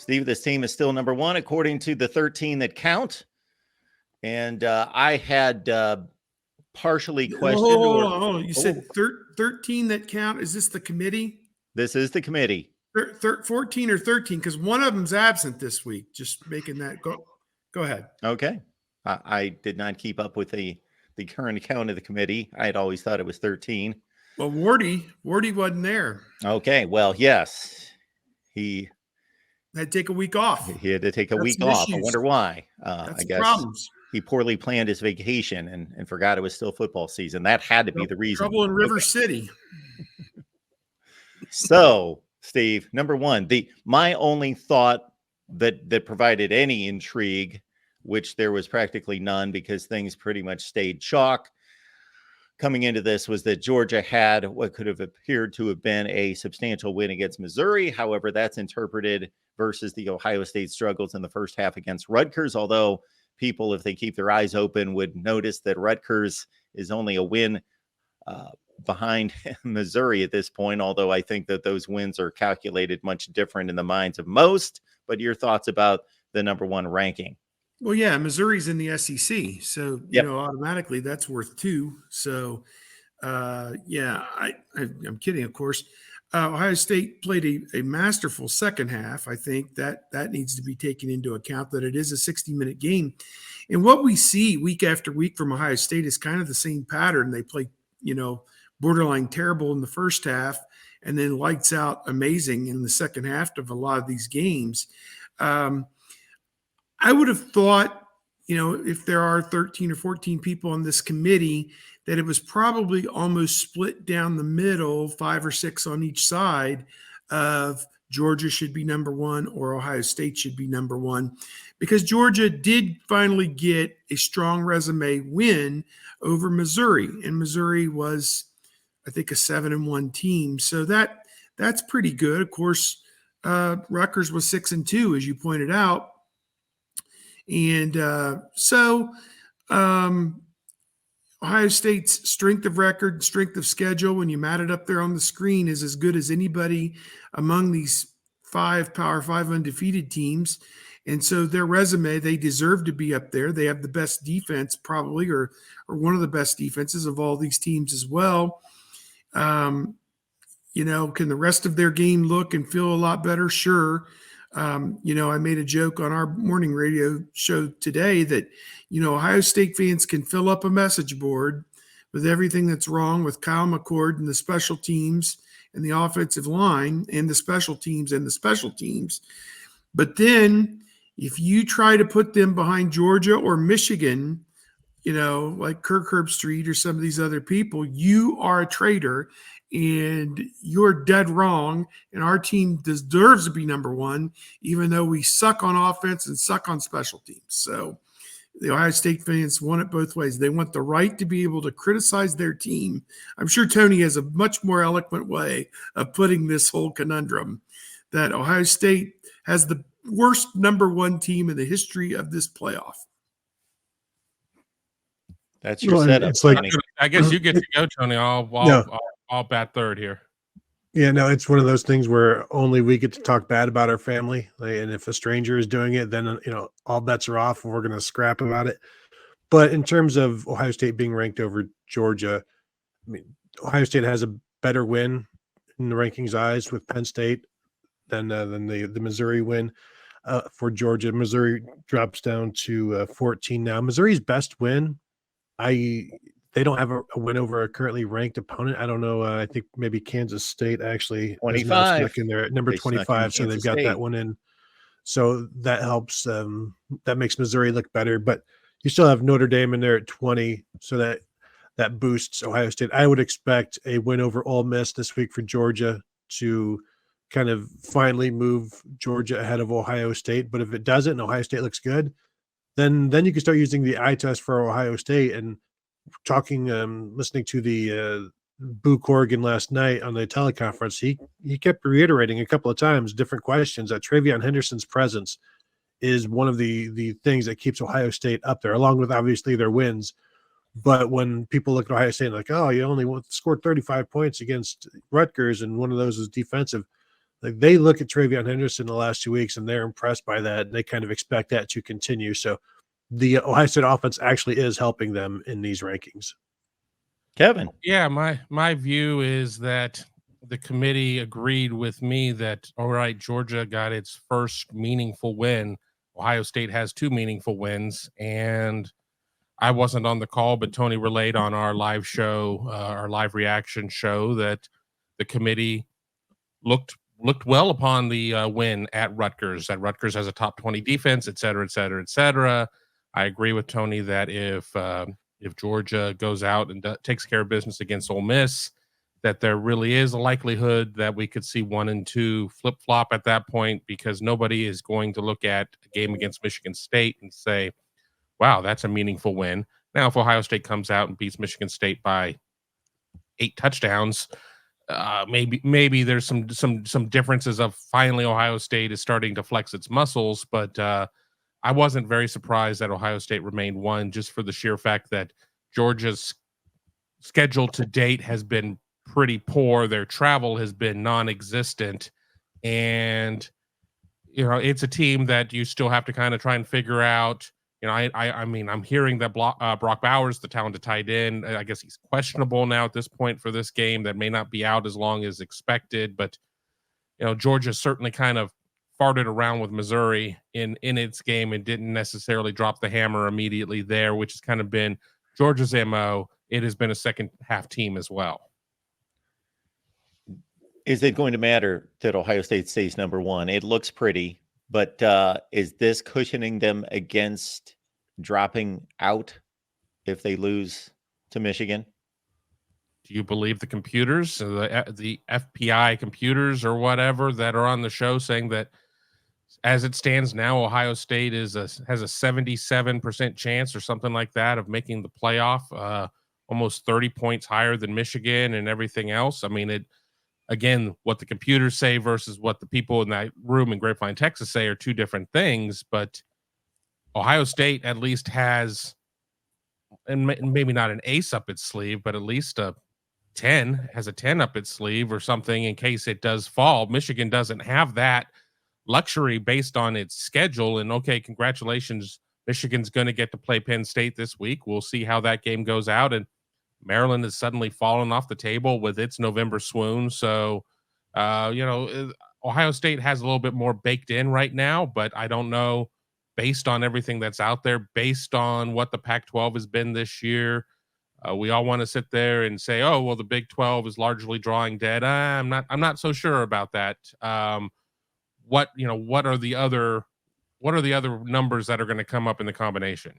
Steve, this team is still number one according to the 13 that count. And I had partially questioned. Hold on. You said 13 that count. Is this the committee? This is the committee. 14 or 13, because one of them's absent this week. Just making that go. Go ahead. Okay. I did not keep up with the current count of the committee. I had always thought it was 13. Well, Wardy wasn't there. Okay. Well, yes. He had to take a week off. He had to take a week off. I wonder why. That's I guess problems. He poorly planned his vacation and forgot it was still football season. That had to be the reason. Trouble in River City. So, Steve, number one, my only thought that provided any intrigue, which there was practically none because things pretty much stayed chalk coming into this, was that Georgia had what could have appeared to have been a substantial win against Missouri. However, that's interpreted versus the Ohio State struggles in the first half against Rutgers, although people, if they keep their eyes open, would notice that Rutgers is only a win behind Missouri at this point, although I think that those wins are calculated much different in the minds of most. But your thoughts about the number one ranking? Well, yeah, Missouri's in the SEC, so you know automatically that's worth 2. So, yeah, I'm kidding, of course. Ohio State played a masterful second half. I think that needs to be taken into account, that it is a 60-minute game. And what we see week after week from Ohio State is kind of the same pattern. They play, borderline terrible in the first half and then lights out amazing in the second half of a lot of these games. I would have thought, if there are 13 or 14 people on this committee, that it was probably almost split down the middle, 5 or 6 on each side of Georgia should be number one or Ohio State should be number one, because Georgia did finally get a strong resume win over Missouri, and Missouri was, I think, a 7-1 team. So that's pretty good. Of course, Rutgers was 6-2, as you pointed out. And Ohio State's strength of record, strength of schedule, when you mat it up there on the screen, is as good as anybody among these 5 Power 5 undefeated teams. And so their resume, they deserve to be up there. They have the best defense probably, or one of the best defenses of all these teams as well. Can the rest of their game look and feel a lot better? Sure. I made a joke on our morning radio show today that, Ohio State fans can fill up a message board with everything that's wrong with Kyle McCord and the special teams and the offensive line and the special teams and the special teams. But then if you try to put them behind Georgia or Michigan, like Kirk Herbstreit or some of these other people, you are a traitor. And you're dead wrong, and our team deserves to be number one, even though we suck on offense and suck on special teams. So the Ohio State fans want it both ways. They want the right to be able to criticize their team. I'm sure Tony has a much more eloquent way of putting this whole conundrum, that Ohio State has the worst number one team in the history of this playoff. That's your setup. It's like, I guess you get to go, Tony. I'll bat third here. Yeah, no, it's one of those things where only we get to talk bad about our family. And if a stranger is doing it, then, all bets are off and we're going to scrap about it. But in terms of Ohio State being ranked over Georgia, Ohio State has a better win in the rankings eyes with Penn State than the Missouri win for Georgia. Missouri drops down to 14 now. Missouri's best win, they don't have a win over a currently ranked opponent. I don't know. I think maybe Kansas State actually 25 snuck in there at number 25. So they've got that one in. So that helps. That makes Missouri look better. But you still have Notre Dame in there at 20. So that boosts Ohio State. I would expect a win over Ole Miss this week for Georgia to kind of finally move Georgia ahead of Ohio State. But if it doesn't and Ohio State looks good, then you can start using the eye test for Ohio State. And listening to the Boo Corrigan last night on the teleconference, he kept reiterating a couple of times different questions that Trevon Henderson's presence is one of the things that keeps Ohio State up there, along with obviously their wins. But when people look at Ohio State like, oh, you only scored 35 points against Rutgers and one of those is defensive, Like they look at Trevon Henderson the last 2 weeks and they're impressed by that. And they kind of expect that to continue. So the Ohio State offense actually is helping them in these rankings. Kevin. Yeah, my view is that the committee agreed with me that, all right, Georgia got its first meaningful win. Ohio State has 2 meaningful wins, and I wasn't on the call, but Tony relayed on our live show, our live reaction show, that the committee looked well upon the win at Rutgers. That Rutgers has a top 20 defense, et cetera, et cetera, et cetera. I agree with Tony that if Georgia goes out and takes care of business against Ole Miss, that there really is a likelihood that we could see 1 and 2 flip-flop at that point, because nobody is going to look at a game against Michigan State and say, wow, that's a meaningful win. Now, if Ohio State comes out and beats Michigan State by 8 touchdowns, maybe there's some differences of finally Ohio State is starting to flex its muscles, but I wasn't very surprised that Ohio State remained 1, just for the sheer fact that Georgia's schedule to date has been pretty poor. Their travel has been non-existent, and it's a team that you still have to kind of try and figure out. I mean, I'm hearing that Brock Bowers, the talented tight end, I guess he's questionable now at this point for this game. That may not be out as long as expected, but Georgia certainly kind of farted around with Missouri in its game and didn't necessarily drop the hammer immediately there, which has kind of been Georgia's MO. It has been a second half team as well. Is it going to matter that Ohio State stays number 1? It looks pretty, but is this cushioning them against dropping out if they lose to Michigan? Do you believe the computers, the FPI computers or whatever that are on the show, saying that as it stands now, Ohio State has a 77% chance or something like that of making the playoff, almost 30 points higher than Michigan and everything else? I mean, again, what the computers say versus what the people in that room in Grapevine, Texas say are 2 different things, but Ohio State at least has, and maybe not an ace up its sleeve, but at least a 10 up its sleeve or something in case it does fall. Michigan doesn't have that luxury based on its schedule. And okay, congratulations, Michigan's going to get to play Penn State this week. We'll see how that game goes out. And Maryland has suddenly fallen off the table with its November swoon. So, Ohio State has a little bit more baked in right now, but I don't know, based on everything that's out there, based on what the Pac-12 has been this year. We all want to sit there and say, oh, well, the Big 12 is largely drawing dead. I'm not so sure about that. What are the other numbers that are going to come up in the combination?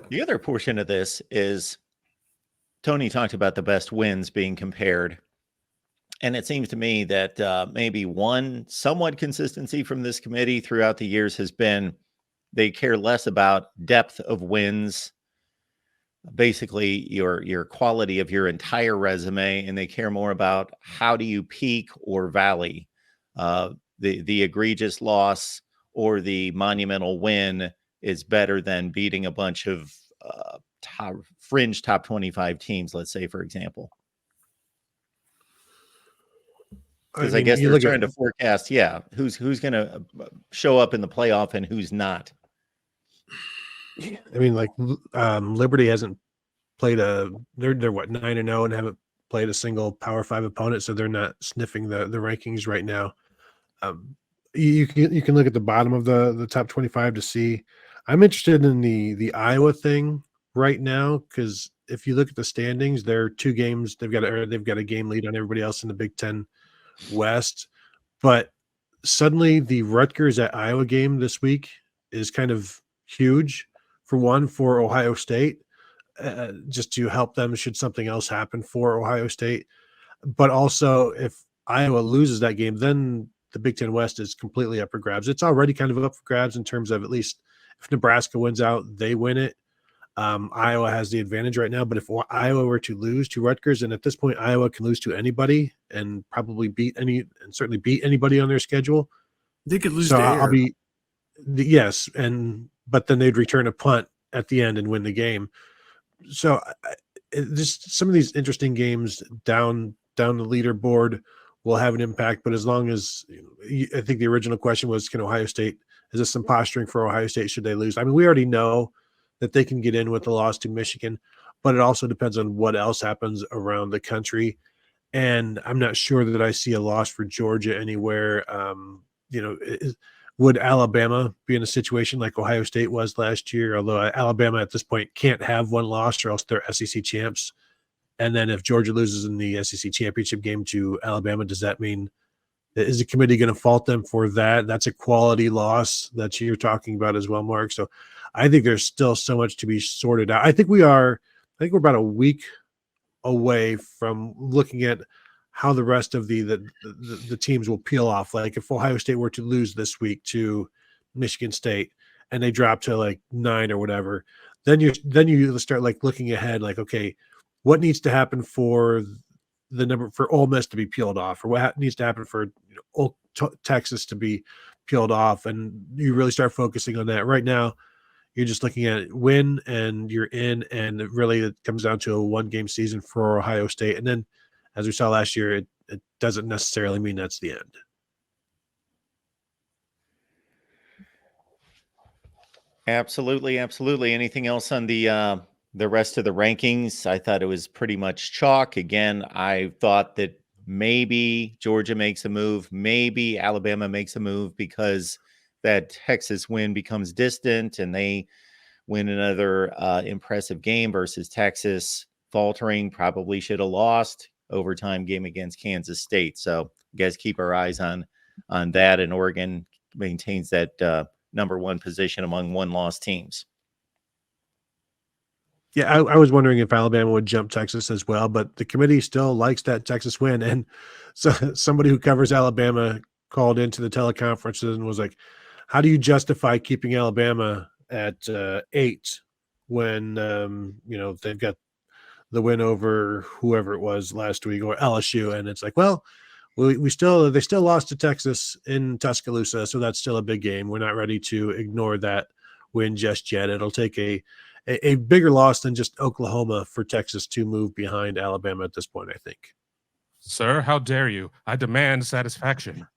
The other portion of this is Tony talked about the best wins being compared. And it seems to me that maybe one somewhat consistency from this committee throughout the years has been they care less about depth of wins, basically your quality of your entire resume, and they care more about how do you peak or valley. The egregious loss or the monumental win is better than beating a bunch of fringe top 25 teams, let's say, for example. Because I guess they're trying to forecast, who's going to show up in the playoff and who's not. I mean, like Liberty hasn't played they're what, 9-0 and haven't played a single Power 5 opponent, so they're not sniffing the rankings right now. You can look at the bottom of the top 25 to see. I'm interested in the Iowa thing right now, because if you look at the standings, they're 2 games. They've got a game lead on everybody else in the Big Ten West. But suddenly the Rutgers at Iowa game this week is kind of huge for Ohio State, just to help them should something else happen for Ohio State. But also, if Iowa loses that game, then the Big Ten West is completely up for grabs. It's already kind of up for grabs in terms of, at least if Nebraska wins out, they win it. Iowa has the advantage right now, but if Iowa were to lose to Rutgers, and at this point Iowa can lose to anybody and probably certainly beat anybody on their schedule. They could lose so to I'll Air. But then they'd return a punt at the end and win the game. So just some of these interesting games down the leaderboard will have an impact. But as long as I think the original question was, can Ohio State, is this some posturing for Ohio State should they lose? I mean, we already know that they can get in with the loss to Michigan, but it also depends on what else happens around the country. And I'm not sure that I see a loss for Georgia anywhere. Would Alabama be in a situation like Ohio State was last year? Although Alabama at this point can't have one loss or else they're SEC champs. And then if Georgia loses in the SEC championship game to Alabama, does that mean, is the committee going to fault them for that? That's a quality loss that you're talking about as well, Mark. So I think there's still so much to be sorted out. I think we're about a week away from looking at how the rest of the teams will peel off. Like if Ohio State were to lose this week to Michigan State and they drop to like 9 or whatever, then you start like looking ahead, like, okay, what needs to happen for Ole Miss to be peeled off, or what needs to happen for Texas to be peeled off, and you really start focusing on that. Right now, you're just looking at win and you're in, and it comes down to a 1-game season for Ohio State. And then, as we saw last year, it doesn't necessarily mean that's the end. Absolutely. Anything else on the rest of the rankings? I thought it was pretty much chalk. Again, I thought that maybe Georgia makes a move, maybe Alabama makes a move because that Texas win becomes distant and they win another impressive game versus Texas. Faltering, probably should have lost overtime game against Kansas State. So you guys keep our eyes on that, and Oregon maintains that number 1 position among 1-loss teams. Yeah, I was wondering if Alabama would jump Texas as well, but the committee still likes that Texas win. And so somebody who covers Alabama called into the teleconferences and was like, how do you justify keeping Alabama at 8 when, they've got the win over whoever it was last week or LSU? And it's like, well, they still lost to Texas in Tuscaloosa. So that's still a big game. We're not ready to ignore that win just yet. It'll take a bigger loss than just Oklahoma for Texas to move behind Alabama at this point, I think. Sir, how dare you? I demand satisfaction.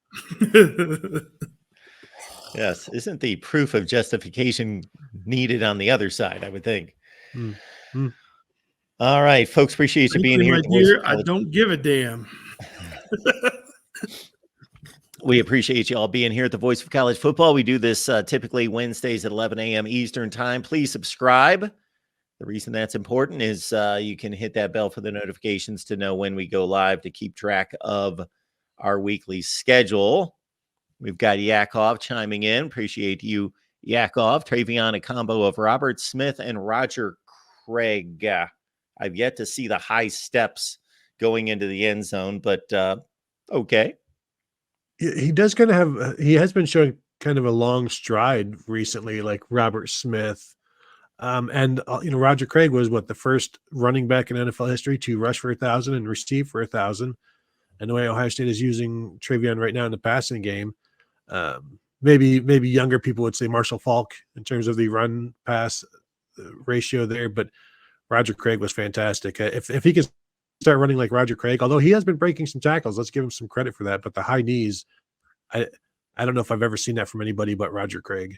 Yes. Isn't the proof of justification needed on the other side, I would think. Mm-hmm. All right, folks, appreciate you being here. I don't give a damn. We appreciate you all being here at the Voice of College Football. We do this typically Wednesdays at 11 a.m. Eastern time. Please subscribe. The reason that's important is you can hit that bell for the notifications to know when we go live to keep track of our weekly schedule. We've got Yakov chiming in. Appreciate you, Yakov. Trevon, a combo of Robert Smith and Roger Craig. I've yet to see the high steps going into the end zone, but okay. He does kind of have, he has been showing kind of a long stride recently, like Robert Smith. Roger Craig was the first running back in NFL history to rush for 1,000 and receive for 1,000. And the way Ohio State is using Trevon right now in the passing game, maybe younger people would say Marshall Faulk in terms of the run pass ratio there, but Roger Craig was fantastic. If he can start running like Roger Craig, although he has been breaking some tackles, let's give him some credit for that. But the high knees, I don't know if I've ever seen that from anybody but Roger Craig.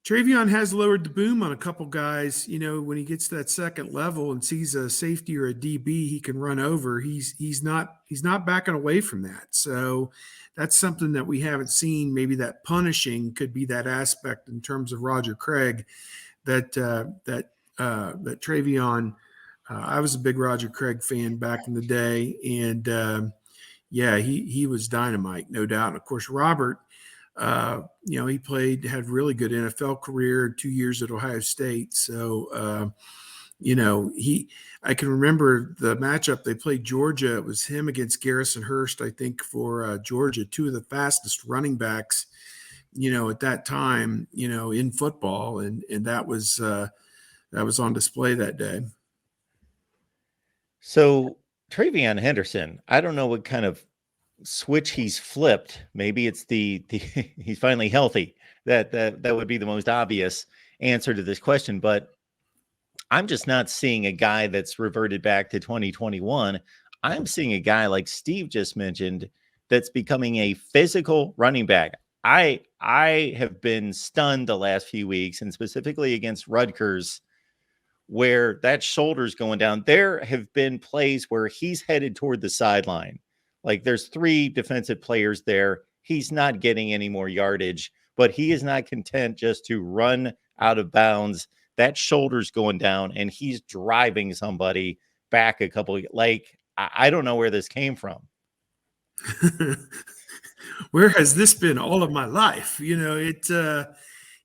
Trevon has lowered the boom on a couple guys. When he gets to that second level and sees a safety or a DB he can run over, he's not backing away from that. So that's something that we haven't seen. Maybe that punishing could be that aspect in terms of Roger Craig that Trevon. I was a big Roger Craig fan back in the day, and he was dynamite, no doubt. And of course, Robert, he had really good NFL career, 2 years at Ohio State. So, I can remember the matchup they played Georgia. It was him against Garrison Hurst, I think, for Georgia, 2 of the fastest running backs, at that time, in football, and that was on display that day. So Trevon Henderson, I don't know what kind of switch he's flipped. Maybe it's the he's finally healthy. That would be the most obvious answer to this question, but I'm just not seeing a guy that's reverted back to 2021. I'm seeing a guy like Steve just mentioned that's becoming a physical running back. I have been stunned the last few weeks, and specifically against Rutgers, where that shoulder's going down. There have been plays where he's headed toward the sideline. Like there's 3 defensive players there. He's not getting any more yardage, but he is not content just to run out of bounds. That shoulder's going down and he's driving somebody back a couple of, like, I don't know where this came from. Where has this been all of my life?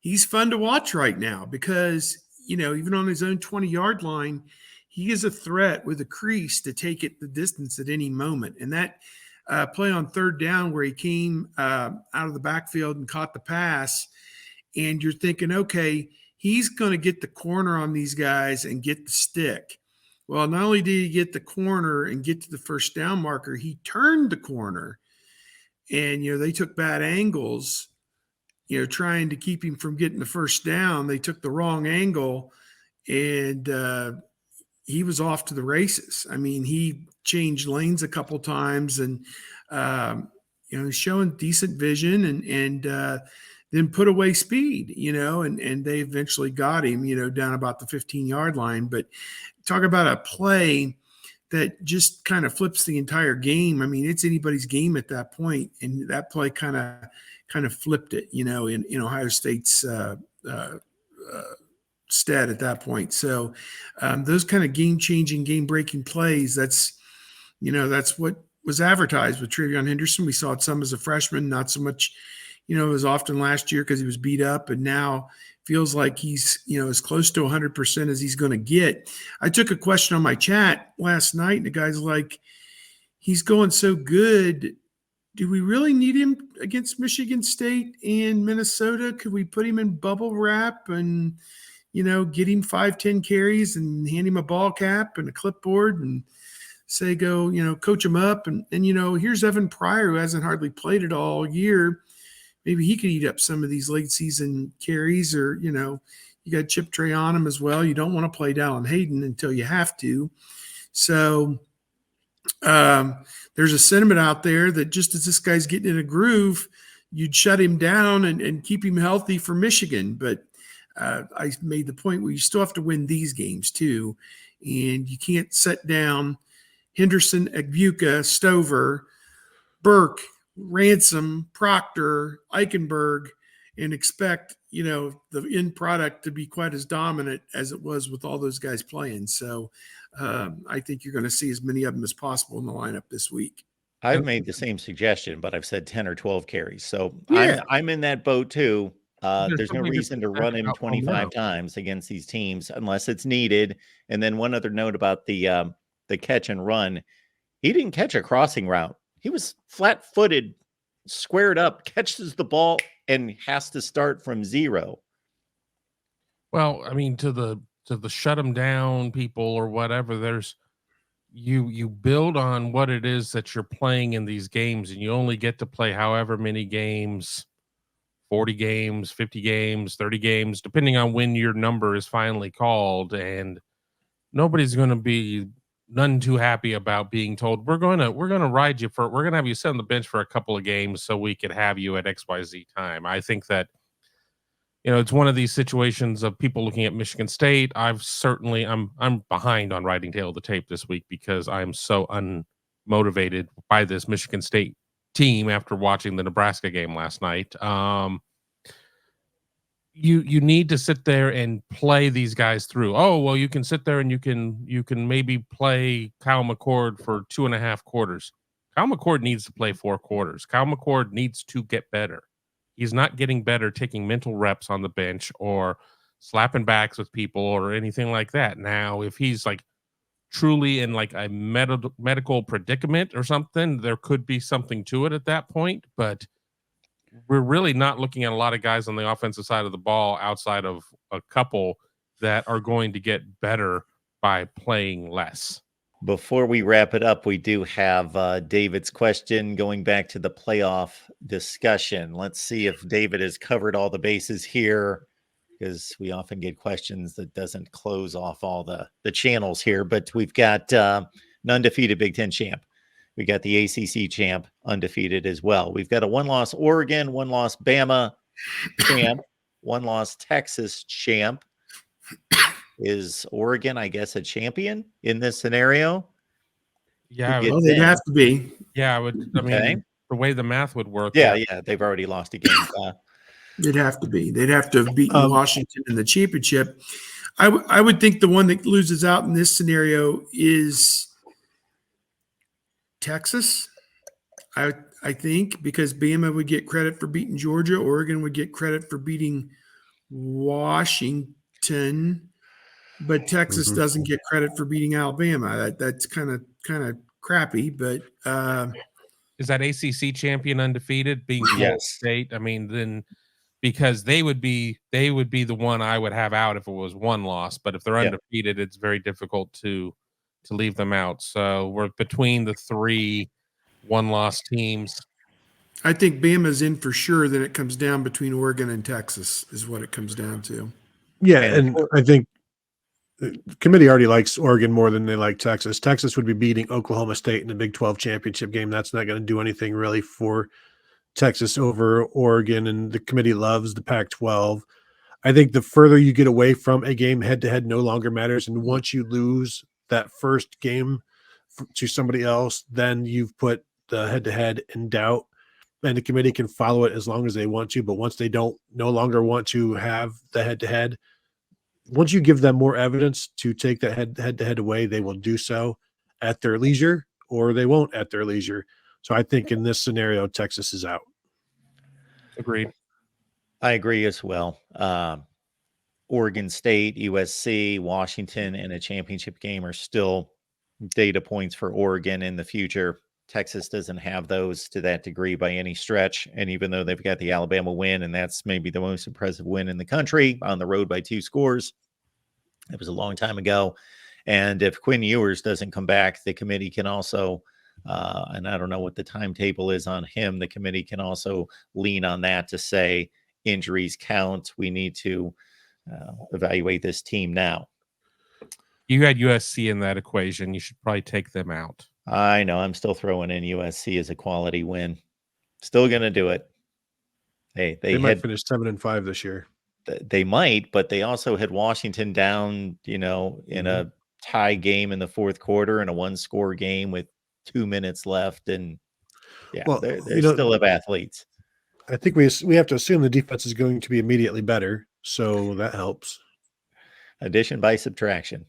He's fun to watch right now because, even on his own 20-yard line, he is a threat with a crease to take it the distance at any moment. And that play on 3rd down where he came out of the backfield and caught the pass, and you're thinking, okay, he's going to get the corner on these guys and get the stick. Well, not only did he get the corner and get to the first down marker, he turned the corner. And, they took bad angles, trying to keep him from getting the first down. They took the wrong angle, and he was off to the races. I mean, he changed lanes a couple times and, showing decent vision and then put away speed, and they eventually got him, down about the 15-yard line. But talk about a play that just kind of flips the entire game. I mean, it's anybody's game at that point, and that play kind of flipped it, in Ohio State's stead at that point. So those kind of game-changing, game-breaking plays, that's what was advertised with Trevon Henderson. We saw it some as a freshman, not so much, as often last year because he was beat up, and now feels like he's, as close to 100% as he's going to get. I took a question on my chat last night, and the guy's like, he's going so good. Do we really need him against Michigan State and Minnesota? Could we put him in bubble wrap and, get him 5-10 carries and hand him a ball cap and a clipboard and say, go, coach him up. And here's Evan Pryor, who hasn't hardly played it all year. Maybe he could eat up some of these late season carries, or, you got Chip Trey on him as well. You don't want to play Dallin Hayden until you have to. So there's a sentiment out there that just as this guy's getting in a groove, you'd shut him down and keep him healthy for Michigan. But I made the point where you still have to win these games too. And you can't set down Henderson, Agbuka, Stover, Burke, Ransom, Proctor, Eichenberg, and expect, the end product to be quite as dominant as it was with all those guys playing. So I think you're going to see as many of them as possible in the lineup this week. I've made the same suggestion, but I've said 10 or 12 carries. So Yeah. I'm in that boat too. There's no somebody reason to run him 25 times against these teams unless it's needed. And then one other note about the catch and run. He didn't catch a crossing route. He was flat-footed, squared up, catches the ball, and has to start from 0. Well, I mean, to the shut them down people or whatever, there's you build on what it is that you're playing in these games, and you only get to play however many games, 40 games, 50 games, 30 games, depending on when your number is finally called. And nobody's going to be none too happy about being told we're going to ride you we're going to have you sit on the bench for a couple of games so we could have you at XYZ time. I think that, it's one of these situations of people looking at Michigan State. I'm behind on writing tail of the tape this week because I'm so unmotivated by this Michigan State team after watching the Nebraska game last night. You need to sit there and play these guys through. Oh, well, you can sit there and you can maybe play Kyle McCord for 2.5 quarters. Kyle McCord needs to play 4 quarters. Kyle McCord needs to get better. He's not getting better taking mental reps on the bench or slapping backs with people or anything like that. Now, if he's like truly in like a medical predicament or something, there could be something to it at that point. But we're really not looking at a lot of guys on the offensive side of the ball outside of a couple that are going to get better by playing less. Before we wrap it up, we do have David's question going back to the playoff discussion. Let's see if David has covered all the bases here, because we often get questions that doesn't close off all the channels here. But we've got an undefeated Big Ten champ We got the ACC champ undefeated as well. We've got a 1-loss Oregon, 1-loss Bama champ, 1-loss Texas champ. Is Oregon, I guess, a champion in this scenario? Yeah, Well, they'd have to be. yeah, I would. I Okay. mean, the way the math would work. Yeah, they've already lost a game. They'd have to be. They'd have to have beaten Washington in the championship. I would think the one that loses out in this scenario is Texas. I think because Bama would get credit for beating Georgia, Oregon would get credit for beating Washington, but Texas doesn't get credit for beating Alabama. That's kind of crappy. But is that ACC champion undefeated being Florida State? I mean, then because they would be the one I would have out if it was 1 loss. But if they're undefeated, it's very difficult to leave them out. So we're between the 3 1-loss teams. I think Bama's in for sure. Then it comes down between Oregon and Texas is what it comes down to. Yeah, and I think the committee already likes Oregon more than they like Texas. Texas would be beating Oklahoma State in the Big 12 championship game. That's not going to do anything really for Texas over Oregon, and the committee loves the Pac-12. I think the further you get away from a game, head-to-head no longer matters, and once you lose that first game to somebody else, then you've put the head-to-head in doubt, and the committee can follow it as long as they want to. But once they no longer want to have the head-to-head, once you give them more evidence to take that head-to-head away, they will do so at their leisure, or they won't at their leisure. So I think in this scenario, Texas is out. Agreed. I agree as well. Oregon State, USC, Washington, and a championship game are still data points for Oregon in the future. Texas doesn't have those to that degree by any stretch. And even though they've got the Alabama win, and that's maybe the most impressive win in the country on the road by 2 scores, it was a long time ago. And if Quinn Ewers doesn't come back, the committee can also, and I don't know what the timetable is on him, the committee can also lean on that to say injuries count. We need to evaluate this team now. You had USC in that equation. You should probably take them out. I know. I'm still throwing in USC as a quality win. Still going to do it. Hey, they might finish 7-5 this year. They might, but they also had Washington down, in a tie game in the 4th quarter and a 1-score game with 2 minutes left. And they're still have athletes. I think we have to assume the defense is going to be immediately better. So that helps. Addition by subtraction.